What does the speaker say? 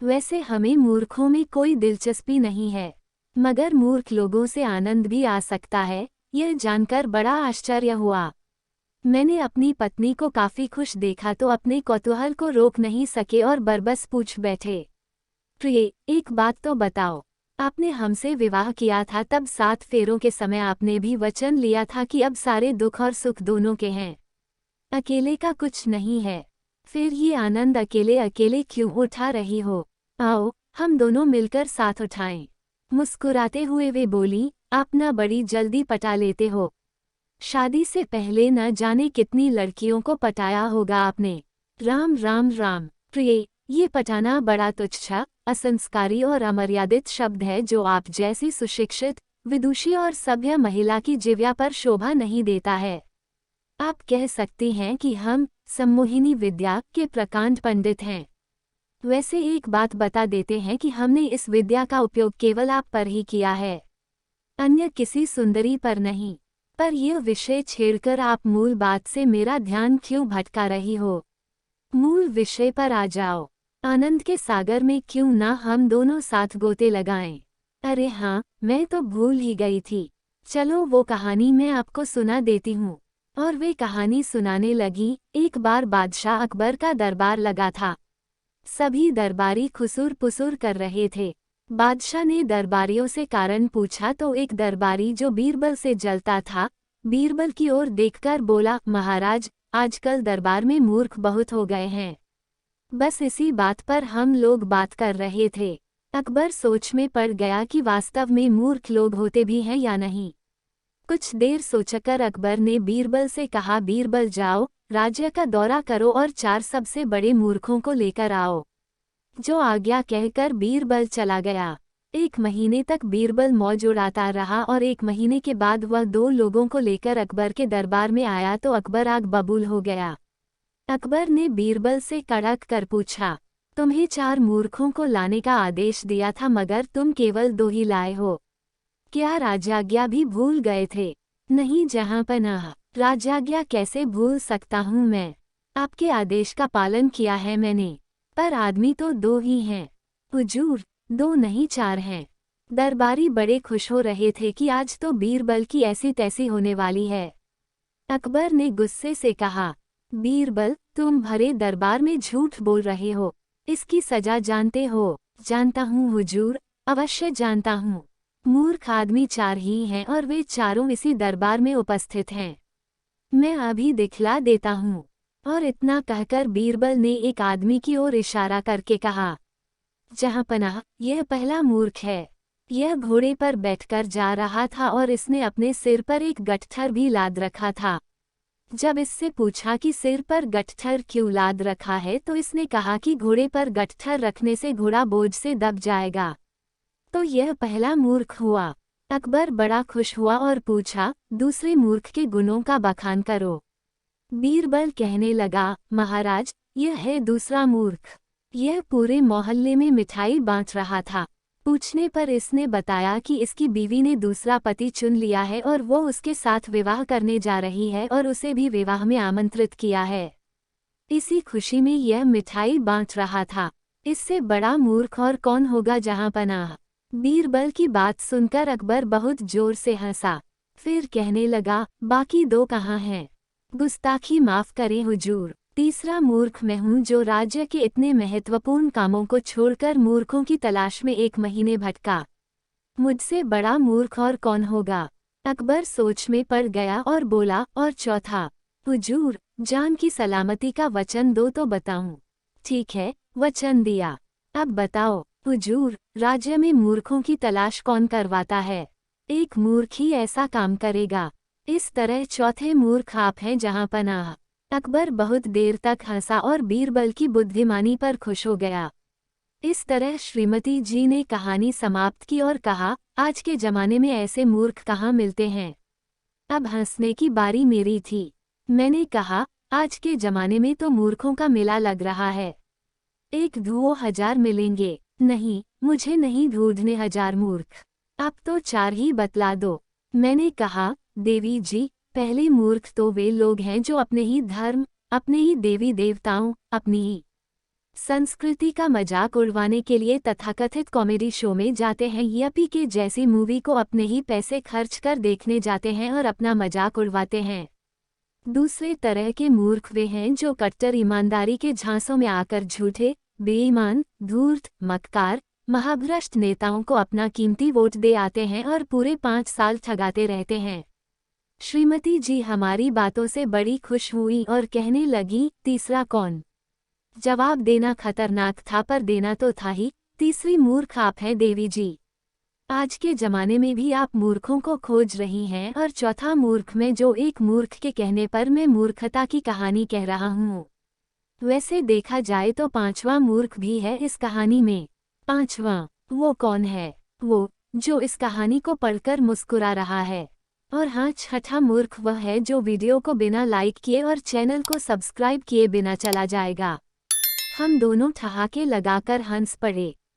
वैसे हमें मूर्खों में कोई दिलचस्पी नहीं है, मगर मूर्ख लोगों से आनंद भी आ सकता है, यह जानकर बड़ा आश्चर्य हुआ। मैंने अपनी पत्नी को काफी खुश देखा तो अपने कौतूहल को रोक नहीं सके और बरबस पूछ बैठे, प्रिय, एक बात तो बताओ, आपने हमसे विवाह किया था तब 7 फेरों के समय आपने भी वचन लिया था कि अब सारे दुख और सुख दोनों के हैं, अकेले का कुछ नहीं है। फिर ये आनंद अकेले अकेले क्यों उठा रही हो? आओ, हम दोनों मिलकर साथ उठाएं। मुस्कुराते हुए वे बोली, आप न बड़ी जल्दी पटा लेते हो। शादी से पहले न जाने कितनी लड़कियों को पटाया होगा आपने। राम राम राम। प्रिय, ये पटाना बड़ा तुच्छ, असंस्कारी और अमर्यादित शब्द है जो आप जैसी सुशिक्षित, विदुषी और सभ्य महिला की जिह्वा पर शोभा नहीं देता है। आप कह सकते हैं कि हम सम्मोहिनी विद्या के प्रकांड पंडित हैं। वैसे एक बात बता देते हैं कि हमने इस विद्या का उपयोग केवल आप पर ही किया है, अन्य किसी सुंदरी पर नहीं। पर यह विषय छेड़कर आप मूल बात से मेरा ध्यान क्यों भटका रही हो? मूल विषय पर आ जाओ। आनंद के सागर में क्यों ना हम दोनों साथ गोते लगाएं? अरे हाँ, मैं तो भूल ही गई थी। चलो वो कहानी मैं आपको सुना देती हूँ। और वे कहानी सुनाने लगी। एक बार बादशाह अकबर का दरबार लगा था। सभी दरबारी खुसुर पुसुर कर रहे थे। बादशाह ने दरबारियों से कारण पूछा तो एक दरबारी जो बीरबल से जलता था, बीरबल की ओर देखकर बोला, महाराज, आजकल दरबार में मूर्ख बहुत हो गए हैं। बस इसी बात पर हम लोग बात कर रहे थे। अकबर सोच में पड़ गया कि वास्तव में मूर्ख लोग होते भी हैं या नहीं। कुछ देर सोचकर अकबर ने बीरबल से कहा, बीरबल जाओ, राज्य का दौरा करो और 4 सबसे बड़े मूर्खों को लेकर आओ। जो आज्ञा कहकर बीरबल चला गया। 1 महीने तक बीरबल मौज उड़ाता रहा और 1 महीने के बाद वह 2 लोगों को लेकर अकबर के दरबार में आया तो अकबर आग बबूल हो गया। अकबर ने बीरबल से कड़क कर पूछा, तुम्हें 4 मूर्खों को लाने का आदेश दिया था मगर तुम केवल 2 ही लाए हो। क्या राजाज्ञा भी भूल गए थे? नहीं जहांपनाह, राजाज्ञा कैसे भूल सकता हूँ मैं? आपके आदेश का पालन किया है मैंने। पर आदमी तो 2 ही हैं। हुजूर, 2 नहीं 4 हैं। दरबारी बड़े खुश हो रहे थे कि आज तो बीरबल की ऐसी तैसी होने वाली है। अकबर ने गुस्से से कहा, बीरबल, तुम भरे दरबार में झूठ बोल रहे हो। इसकी सजा जानते हो? जानता हूँ हुजूर, अवश्य जानता हूँ। मूर्ख आदमी 4 ही हैं और वे चारों इसी दरबार में उपस्थित हैं। मैं अभी दिखला देता हूँ। और इतना कहकर बीरबल ने एक आदमी की ओर इशारा करके कहा, जहांपनाह, यह पहला मूर्ख है। यह घोड़े पर बैठकर जा रहा था और इसने अपने सिर पर एक गट्ठर भी लाद रखा था। जब इससे पूछा कि सिर पर गट्ठर क्यों लाद रखा है तो इसने कहा कि घोड़े पर गट्ठर रखने से घोड़ा बोझ से दब जाएगा। तो यह पहला मूर्ख हुआ। अकबर बड़ा खुश हुआ और पूछा, दूसरे मूर्ख के गुणों का बखान करो। बीरबल कहने लगा, महाराज, यह है दूसरा मूर्ख। यह पूरे मोहल्ले में मिठाई बांट रहा था। पूछने पर इसने बताया कि इसकी बीवी ने दूसरा पति चुन लिया है और वो उसके साथ विवाह करने जा रही है और उसे भी विवाह में आमंत्रित किया है। इसी खुशी में यह मिठाई बांट रहा था। इससे बड़ा मूर्ख और कौन होगा जहांपनाह? बीरबल की बात सुनकर अकबर बहुत जोर से हंसा। फिर कहने लगा, बाकी 2 कहाँ हैं? गुस्ताखी माफ करें हुजूर, तीसरा मूर्ख मैं हूँ जो राज्य के इतने महत्वपूर्ण कामों को छोड़कर मूर्खों की तलाश में 1 महीने भटका। मुझसे बड़ा मूर्ख और कौन होगा? अकबर सोच में पड़ गया और बोला, और चौथा? हुजूर, जान की सलामती का वचन दो तो बताऊं। ठीक है, वचन दिया। अब बताओ हुजूर, राज्य में मूर्खों की तलाश कौन करवाता है? एक मूर्ख ही ऐसा काम करेगा। इस तरह चौथे मूर्ख आप हैं जहांपनाह। अकबर बहुत देर तक हंसा और बीरबल की बुद्धिमानी पर खुश हो गया। इस तरह श्रीमती जी ने कहानी समाप्त की और कहा, आज के जमाने में ऐसे मूर्ख कहाँ मिलते हैं। अब हंसने की बारी मेरी थी। मैंने कहा, आज के जमाने में तो मूर्खों का मेला लग रहा है। 1 ढूंढो 1000 मिलेंगे। नहीं, मुझे नहीं ढूंढने 1000 मूर्ख। अब तो 4 ही बतला दो। मैंने कहा, देवी जी, पहले मूर्ख तो वे लोग हैं जो अपने ही धर्म, अपने ही देवी देवताओं, अपनी ही संस्कृति का मजाक उड़वाने के लिए तथाकथित कॉमेडी शो में जाते हैं। यप्पी के जैसी मूवी को अपने ही पैसे खर्च कर देखने जाते हैं और अपना मजाक उड़वाते हैं। दूसरे तरह के मूर्ख वे हैं जो कट्टर ईमानदारी के झांसों में आकर झूठे, बेईमान, धूर्त, मक्कार, महाभ्रष्ट नेताओं को अपना कीमती वोट दे आते हैं और पूरे 5 साल ठगाते रहते हैं। श्रीमती जी हमारी बातों से बड़ी खुश हुई और कहने लगी, तीसरा कौन? जवाब देना खतरनाक था पर देना तो था ही। तीसरी मूर्ख आप हैं देवी जी। आज के जमाने में भी आप मूर्खों को खोज रही हैं और चौथा मूर्ख में जो एक मूर्ख के कहने पर मैं मूर्खता की कहानी कह रहा हूँ। वैसे देखा जाए तो 5वां मूर्ख भी है इस कहानी में। 5वां वो कौन है? वो जो इस कहानी को पढ़कर मुस्कुरा रहा है। और हाँ, छठा मूर्ख वह है जो वीडियो को बिना लाइक किए और चैनल को सब्सक्राइब किए बिना चला जाएगा। हम दोनों ठहाके लगाकर हंस पड़े।